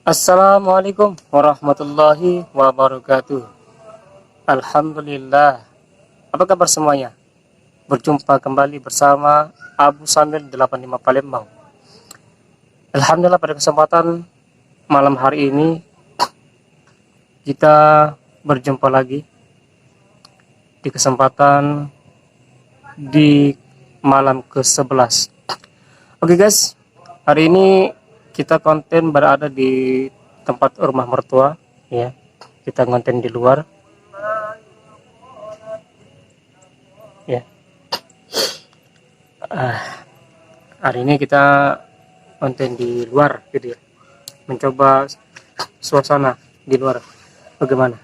Assalamualaikum warahmatullahi wabarakatuh. Alhamdulillah. Apa kabar semuanya? Berjumpa kembali bersama Abu Samir 85 Palembang. Alhamdulillah, pada kesempatan malam hari ini kita berjumpa lagi di kesempatan di malam ke-11. Oke guys, hari ini kita konten berada di tempat rumah mertua ya. Kita konten di luar ya. Hari ini kita konten di luar gitu ya, mencoba suasana di luar bagaimana.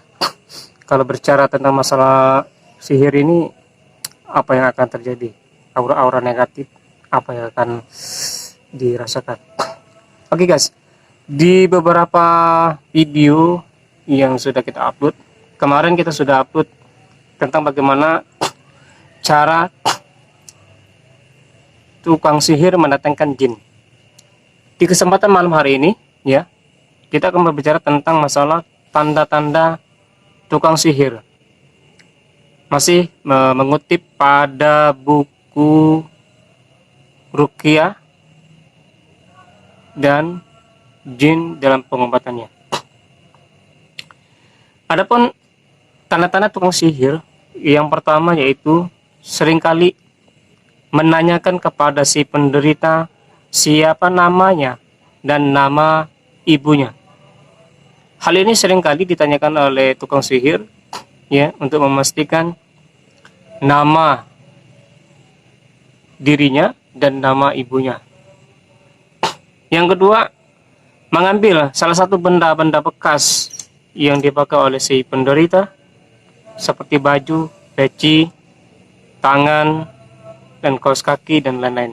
Kalau berbicara tentang masalah sihir ini, apa yang akan terjadi, aura-aura negatif apa yang akan dirasakan. Oke guys, di beberapa video yang sudah kita upload, kemarin kita sudah upload tentang bagaimana cara tukang sihir mendatangkan jin. Di kesempatan malam hari ini ya, kita akan berbicara tentang masalah tanda-tanda tukang sihir. Masih mengutip pada buku Ruqyah dan jin dalam pengobatannya. Adapun tanda-tanda tukang sihir, yang pertama yaitu seringkali menanyakan kepada si penderita siapa namanya dan nama ibunya. Hal ini seringkali ditanyakan oleh tukang sihir ya, untuk memastikan nama dirinya dan nama ibunya. Yang kedua, mengambil salah satu benda-benda bekas yang dipakai oleh si penderita seperti baju, peci, tangan, dan kaos kaki dan lain-lain.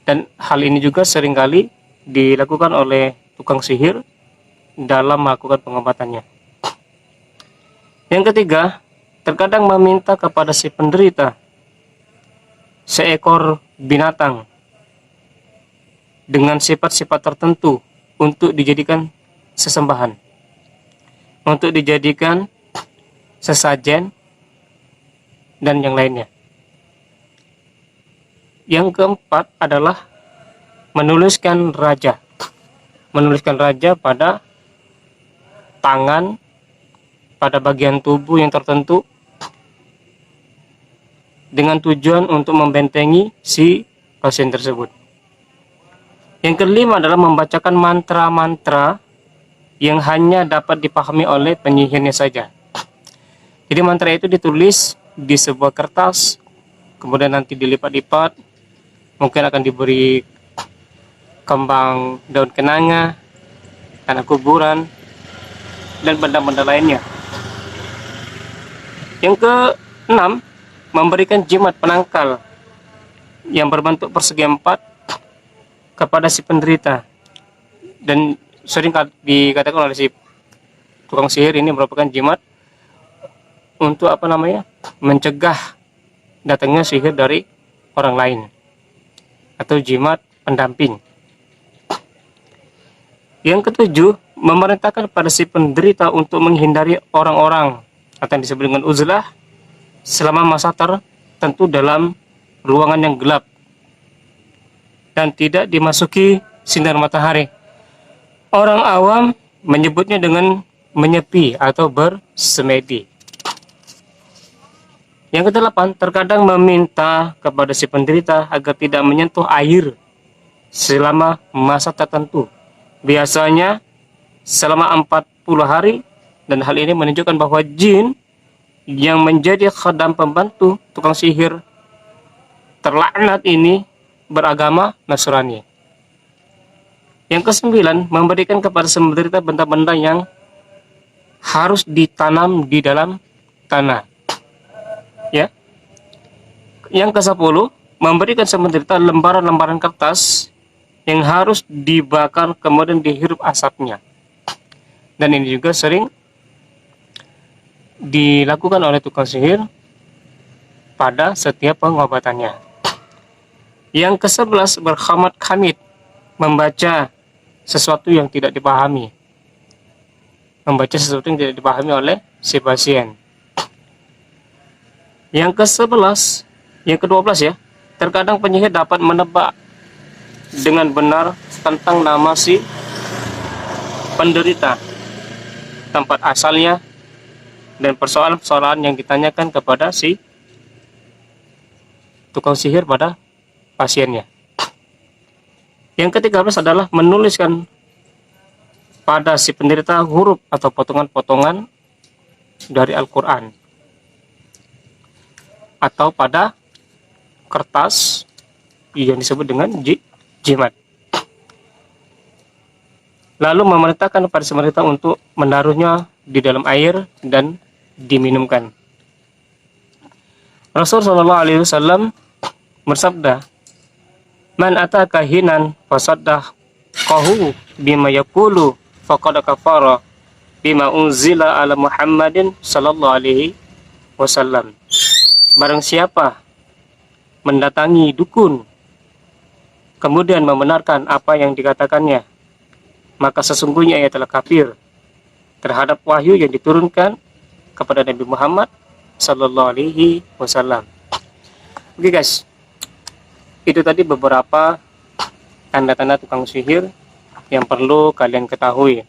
Dan hal ini juga seringkali dilakukan oleh tukang sihir dalam melakukan pengobatannya. Yang ketiga, terkadang meminta kepada si penderita seekor binatang dengan sifat-sifat tertentu untuk dijadikan sesembahan, untuk dijadikan sesajen dan yang lainnya. Yang keempat adalah menuliskan raja pada tangan, pada bagian tubuh yang tertentu dengan tujuan untuk membentengi si pasien tersebut. Yang kelima adalah membacakan mantra-mantra yang hanya dapat dipahami oleh penyihirnya saja. Jadi mantra itu ditulis di sebuah kertas, kemudian nanti dilipat-lipat, mungkin akan diberi kembang daun kenanga, tanah kuburan, dan benda-benda lainnya. Yang keenam, memberikan jimat penangkal yang berbentuk persegi 4 kepada si penderita, dan sering dikatakan oleh si tukang sihir ini merupakan jimat untuk mencegah datangnya sihir dari orang lain, atau jimat pendamping. Yang ketujuh, memerintahkan pada si penderita untuk menghindari orang-orang atau yang disebut dengan uzlah selama masa tertentu dalam ruangan yang gelap dan tidak dimasuki sinar matahari. Orang awam menyebutnya dengan menyepi atau bersemedi. Yang kedelapan, terkadang meminta kepada si penderita agar tidak menyentuh air selama masa tertentu, biasanya selama 40 hari, dan hal ini menunjukkan bahwa jin yang menjadi khadam pembantu tukang sihir terlaknat ini beragama Nasrani. Yang kesembilan, memberikan kepada si penderita benda-benda yang harus ditanam di dalam tanah. Ya. Yang ke-10, memberikan si penderita lembaran-lembaran kertas yang harus dibakar kemudian dihirup asapnya. Dan ini juga sering dilakukan oleh tukang sihir pada setiap pengobatannya. Yang ke-11, berkhamat khamid, membaca sesuatu yang tidak dipahami, membaca sesuatu yang tidak dipahami oleh si pasien. Yang ke-11, yang ke-12 ya, terkadang penyihir dapat menebak dengan benar tentang nama si penderita, tempat asalnya, dan persoalan-persoalan yang ditanyakan kepada si tukang sihir pada pasiennya. Yang ke-13 adalah menuliskan pada si penderita huruf atau potongan-potongan dari Al-Quran, atau pada kertas yang disebut dengan jimat. Lalu memerintahkan pada si penderita untuk menaruhnya di dalam air dan diminumkan. Rasulullah SAW bersabda, "Man ataka hinan fasaddaqahu bima yaqulu faqad kafara bima unzila ala Muhammadin sallallahu alaihi wasallam." Barang siapa mendatangi dukun kemudian membenarkan apa yang dikatakannya, maka sesungguhnya ia telah kafir terhadap wahyu yang diturunkan kepada Nabi Muhammad sallallahu alaihi wasallam. Oke guys, itu tadi beberapa tanda-tanda tukang sihir yang perlu kalian ketahui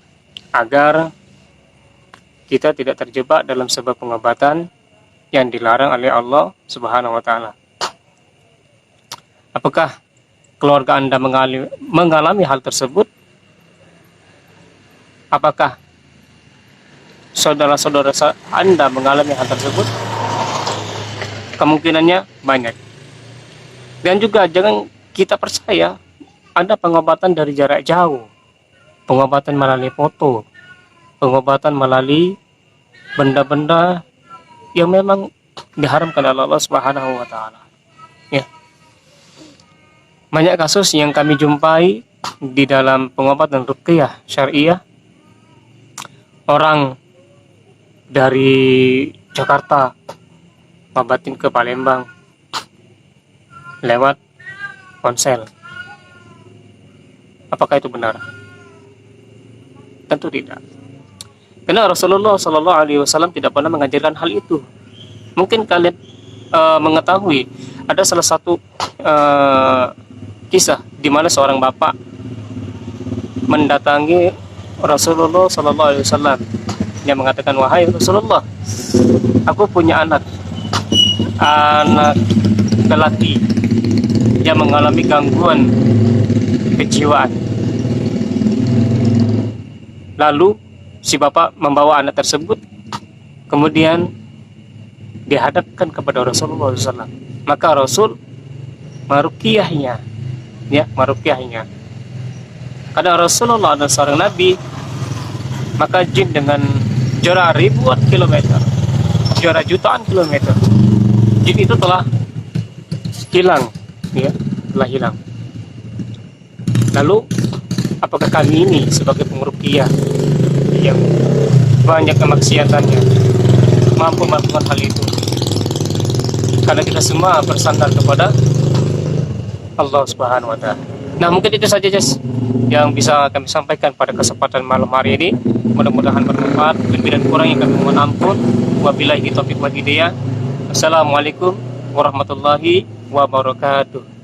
agar kita tidak terjebak dalam sebuah pengobatan yang dilarang oleh Allah Subhanahu wa taala. Apakah keluarga Anda mengalami hal tersebut? Apakah saudara-saudara Anda mengalami hal tersebut? Kemungkinannya banyak. Dan juga jangan kita percaya ada pengobatan dari jarak jauh, pengobatan melalui foto, pengobatan melalui benda-benda yang memang diharamkan oleh Allah Subhanahu wa taala. Ya. Banyak kasus yang kami jumpai di dalam pengobatan ruqyah syariah. Orang dari Jakarta ngobatin ke Palembang lewat ponsel. Apakah itu benar? Tentu tidak. Karena Rasulullah Shallallahu Alaihi Wasallam tidak pernah mengajarkan hal itu. Mungkin kalian mengetahui ada salah satu kisah di mana seorang bapak mendatangi Rasulullah Shallallahu Alaihi Wasallam. Dia mengatakan, "Wahai Rasulullah, aku punya anak lelaki yang mengalami gangguan kejiwaan." Lalu si bapak membawa anak tersebut, kemudian dihadapkan kepada Rasulullah SAW. Maka Rasul meruqyahnya, Karena Rasulullah adalah seorang nabi, maka jin dengan jarak ribuan kilometer, jarak jutaan kilometer, jin itu telah hilang, telah hilang. Lalu apakah kami ini sebagai penguruqyah yang banyak kemaksiatannya mampu melakukan hal itu? Karena kita semua bersandar kepada Allah Subhanahu wa taala. Nah, mungkin itu saja guys yang bisa kami sampaikan pada kesempatan malam hari ini. Mudah-mudahan bermanfaat. Lebih dan kurang yang kami mohon ampun. Wabillahi taufiq wal hidayah. Assalamualaikum warahmatullahi wabarakatuh.